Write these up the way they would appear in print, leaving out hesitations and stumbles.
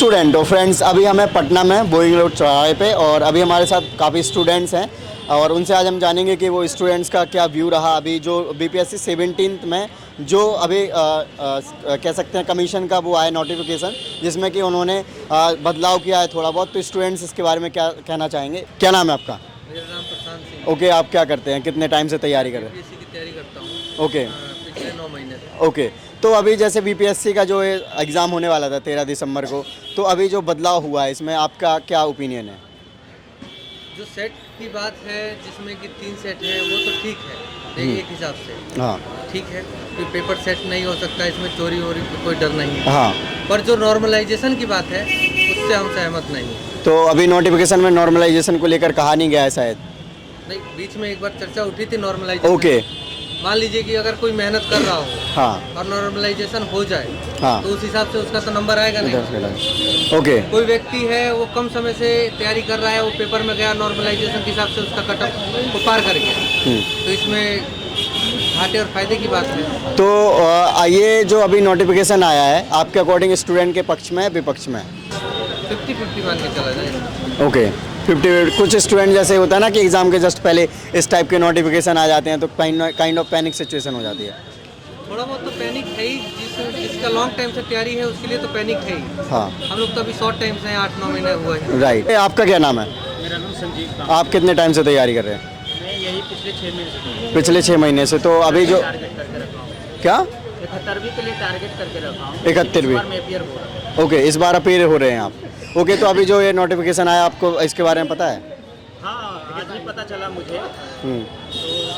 Student हो friends, अभी हमें पटना में बोइंग रोड चौराहे पे, और अभी हमारे साथ काफ़ी स्टूडेंट्स हैं और उनसे आज हम जानेंगे कि वो स्टूडेंट्स का क्या व्यू रहा अभी जो बीपीएससी 17th में जो अभी कह सकते हैं कमीशन का वो आया नोटिफिकेशन, जिसमें कि उन्होंने बदलाव किया है थोड़ा बहुत। तो स्टूडेंट्स इसके बारे में क्या कहना चाहेंगे? क्या नाम है आपका? मेरा नाम प्रशांत सिंह। ओके, आप क्या करते हैं? कितने टाइम से तैयारी कर रहे हैं? बीपीएससी की तैयारी करता हूँ। ओके पिछले 9 महीने से। ओके, तो अभी जैसे बीपीएससी का जो एग्ज़ाम होने वाला था 13 दिसंबर को, तो अभी जो बदलाव हुआ है इसमें आपका क्या ओपिनियन है? जो सेट की बात है जिसमें कि 3 सेट है वो तो ठीक है एक हिसाब से। हाँ ठीक है कि पेपर सेट नहीं हो सकता, इसमें चोरी वोरी का कोई डर नहीं है। हाँ, पर जो नॉर्मलाइजेशन की बात है उससे हम सहमत नहीं हैं। तो अभी नोटिफिकेशन में नॉर्मलाइजेशन को लेकर कहा नहीं गया है शायद? नहीं, बीच में एक बार चर्चा उठी थी नॉर्मलाइजेशन। ओके, मान लीजिए कि अगर कोई मेहनत कर रहा हो हाँ और नॉर्मलाइजेशन हो जाए हाँ, तो उस हिसाब से उसका तो नंबर आएगा नहीं। ओके कोई व्यक्ति है वो कम समय से तैयारी कर रहा है, वो पेपर में गया नॉर्मलाइजेशन के हिसाब से उसका कटअप को पार कर गया, तो इसमें घाटे और फायदे की बात है। तो ये जो अभी नोटिफिकेशन आया है आपके अकॉर्डिंग स्टूडेंट के पक्ष में विपक्ष में? 50-50 मान के चला जाए। ओके, 50। कुछ स्टूडेंट जैसे होता है ना कि एग्ज़ाम के जस्ट पहले इस टाइप के नोटिफिकेशन आ जाते हैं तो काइंड ऑफ पैनिक सिचुएशन हो जाती है। थोड़ा बहुत तो पैनिक है ही, जिसका लॉन्ग टाइम से तैयारी है उसके लिए तो पैनिक है ही। हाँ, हम लोग तो अभी शॉर्ट टाइम से 8-9 महीने हुए हैं। राइट। आपका क्या नाम है? मेरा नाम संजीव। आप कितने टाइम से तैयारी कर रहे हैं? मैं यही पिछले 6 महीने से पिछले 6 महीने से। तो अभी जो टारगेट करके रखा हूँ। क्या 71वीं के लिए टारगेट करके रखा हूँ। 71वीं? में अपियर हो रहा है। ओके, इस बार अपीयर हो रहे हैं आप? ओके, तो अभी जो ये नोटिफिकेशन आया आपको इसके बारे में पता है? हाँ, आज ही पता चला मुझे। तो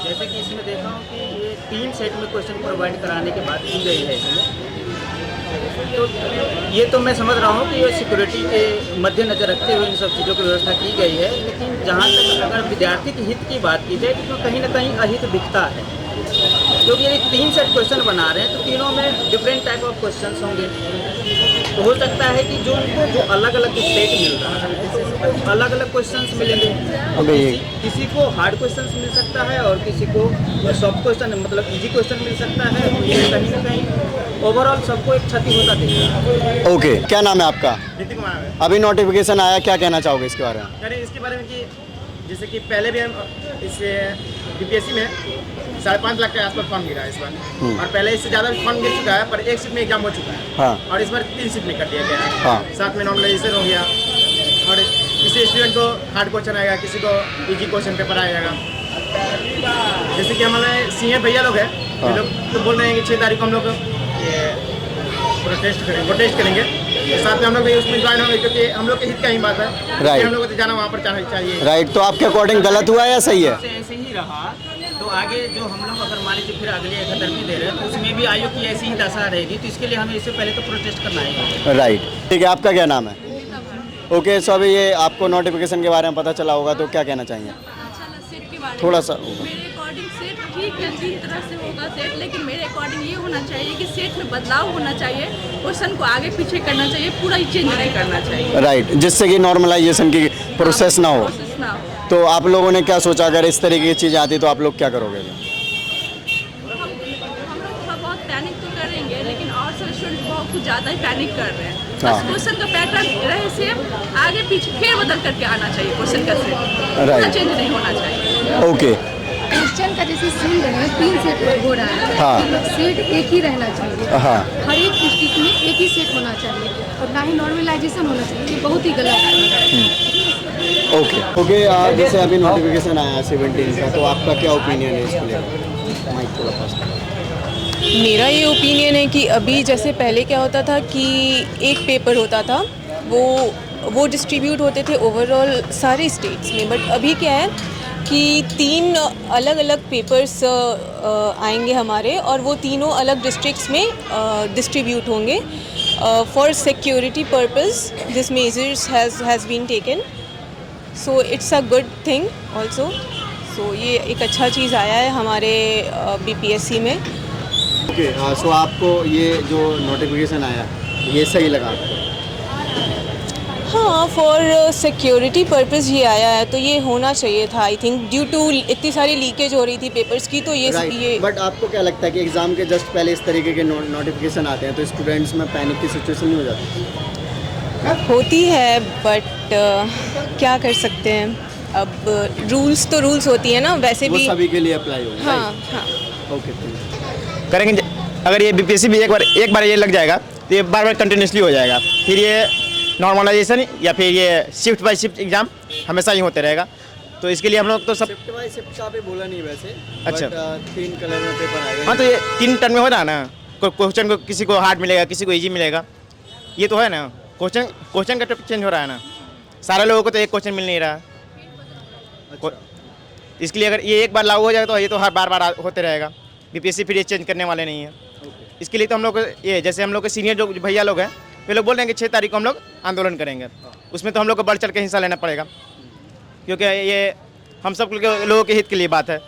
जैसे कि इसमें देखा हूँ कि ये 3 सेट में क्वेश्चन प्रोवाइड कराने के बाद की गई है इसमें। तो ये तो मैं समझ रहा हूँ कि ये सिक्योरिटी के मद्देनजर रखते हुए इन सब चीज़ों की व्यवस्था की गई है, लेकिन जहाँ तक अगर विद्यार्थी के हित की बात की जाए तो कहीं ना कहीं अहित दिखता है, क्योंकि यदि 3 सेट क्वेश्चन बना रहे हैं तो तीनों में डिफरेंट टाइप ऑफ क्वेश्चंस होंगे। तो हो सकता है कि जो उनको जो अलग अलग स्टेट मिल रहा है अलग अलग क्वेश्चंस मिलेंगे। किसी को हार्ड क्वेश्चंस मिल सकता है और किसी को सॉफ्ट क्वेश्चन मतलब इजी क्वेश्चन मिल सकता है। तो ये कहीं ना कहीं ओवरऑल सबको एक क्षति होता दिख रहा है। ओके, क्या नाम है आपका? नीति कुमार है। अभी नोटिफिकेशन आया, क्या कहना चाहोगे इसके बारे में? करें इसके बारे में कि जैसे कि पहले भी हम इस बीपीएससी में 5.5 लाख के आसपास फॉर्म गिरा है इस बार, और पहले इससे ज़्यादा भी फॉर्म गिर चुका है, पर एक शिफ्ट में एग्जाम हो चुका है। हाँ, और इस बार 3 शिफ्ट में कर दिया गया है। हाँ, साथ में नॉर्मलाइजेशन हो गया, और किसी स्टूडेंट को हार्ड क्वेश्चन आएगा, किसी को इजी क्वेश्चन पेपर आएगा। जैसे कि हमारे सीनियर भैया लोग हैं, हाँ, लोग तो बोल रहे हैं कि 6 तारीख को हम लोग प्रोटेस्ट करेंगे। तो साथ में हम लोग भी उसमें ज्वाइन होंगे, क्योंकि हम लोग के हित का ही बात है। राइट। हम लोग को तो जाना वहाँ पर चाहिए। राइट। तो आपके अकॉर्डिंग गलत हुआ है या सही है? ऐसे ही रहा तो आगे जो हम लोग अगर मान लीजिए फिर अगले 71वीं दे रहे हैं तो उसमें भी आयोग की ऐसी ही दशा रहेगी, तो इसके लिए हमें इससे पहले तो प्रोटेस्ट करना है। राइट, ठीक है। आपका क्या नाम है? ओके, सो अभी ये आपको नोटिफिकेशन के बारे में पता चला होगा, तो क्या कहना चाहिए? सेट के बारे में थोड़ा सा मेरे अकॉर्डिंग सेट ठीक है, 3 तरह से होगा सेट, लेकिन मेरे अकॉर्डिंग ये होना चाहिए कि सेट में बदलाव होना चाहिए, क्वेश्चन को आगे पीछे करना चाहिए, पूरा ही चेंज नहीं करना चाहिए। राइट, जिससे कि नॉर्मलाइजेशन की प्रोसेस ना हो। प्रोसेस ना हो। तो आप लोगों ने क्या सोचा, अगर इस तरीके की चीज़ आती तो आप लोग क्या करोगे? हम लोग थोड़ा बहुत पैनिक तो करेंगे, लेकिन और सब स्टूडेंट बहुत कुछ ज़्यादा ही पैनिक कर रहे हैं। हाँ। बस क्वेश्चन का पैटर्न रहे सेम, आगे पीछे फेर बदल करके आना चाहिए क्वेश्चन का सेट, पूरा चेंज नहीं होना चाहिए। ओके, क्वेश्चन का जैसे सीन है 3 सेट हो रहा है, हाँ, सेट एक ही रहना चाहिए। हाँ, हर एक डिस्ट्रिक्ट में एक ही सेट होना चाहिए और ना ही नॉर्मलाइजेशन होना चाहिए। ये बहुत ही गलत है। ओके। ओके, जैसे अभी नोटिफिकेशन आया 17 का, तो आपका क्या ओपिनियन है इसको लेकर? माइक थोड़ा पास करो। मेरा ये ओपिनियन है कि अभी जैसे पहले क्या होता था कि एक पेपर होता था, वो डिस्ट्रीब्यूट होते थे ओवरऑल सारे स्टेट्स में, बट अभी क्या है कि 3 अलग अलग पेपर्स आएंगे हमारे, और वो तीनों अलग डिस्ट्रिक्ट्स में डिस्ट्रीब्यूट होंगे for security purpose. This measures has been taken, so it's a good thing also. So ये एक अच्छा चीज़ आया है हमारे बीपीएससी में। ओके, सो आपको ये जो नोटिफिकेशन आया ये सही लगा? हाँ, फॉर सिक्योरिटी पर्पस ये आया है, तो ये होना चाहिए था। आई थिंक ड्यू टू इतनी सारी लीकेज हो रही थी पेपर्स की, तो ये बट आपको क्या लगता है कि एग्ज़ाम के जस्ट पहले इस तरीके के नोटिफिकेशन आते हैं तो स्टूडेंट्स में पैनिक की सिचुएशन नहीं हो जाती? होती है बट क्या कर सकते हैं, अब रूल्स तो रूल्स होती है ना, वैसे वो भी। सभी के लिए अप्लाई होगा। हाँ हाँ। ओके करेंगे। अगर ये बीपीएससी भी एक बार ये लग जाएगा तो ये बार बार कंटिन्यूसली हो जाएगा, फिर ये नॉर्मलाइजेशन या फिर ये शिफ्ट बाय शिफ्ट एग्ज़ाम हमेशा ही होते रहेगा। तो इसके लिए हम लोग तो सब शिफ्ट बाय शिफ्ट का भी बोला नहीं वैसे। अच्छा। बट 3 कलर में पेपर आएगा। हाँ, तो ये 3 टर्म में हो रहा है ना, क्वेश्चन को किसी को हार्ड मिलेगा, किसी को इजी मिलेगा, ये तो है ना। क्वेश्चन का टॉपिक चेंज हो रहा है ना, सारे लोगों को तो एक क्वेश्चन मिल नहीं रहा। अच्छा। इसके लिए अगर ये एक बार लागू हो जाए तो ये तो हर बार होते रहेगा। बीपीएससी फिर ये चेंज करने वाले नहीं है। इसके लिए तो हम लोग ये जैसे हम लोग के सीनियर जो भैया लोग हैं वे लोग बोल रहे हैं कि 6 तारीख को हम लोग आंदोलन करेंगे। उसमें तो हम लोग को बढ़ चढ़ के हिस्सा लेना पड़ेगा, क्योंकि ये हम सब लोगों के हित के लिए बात है।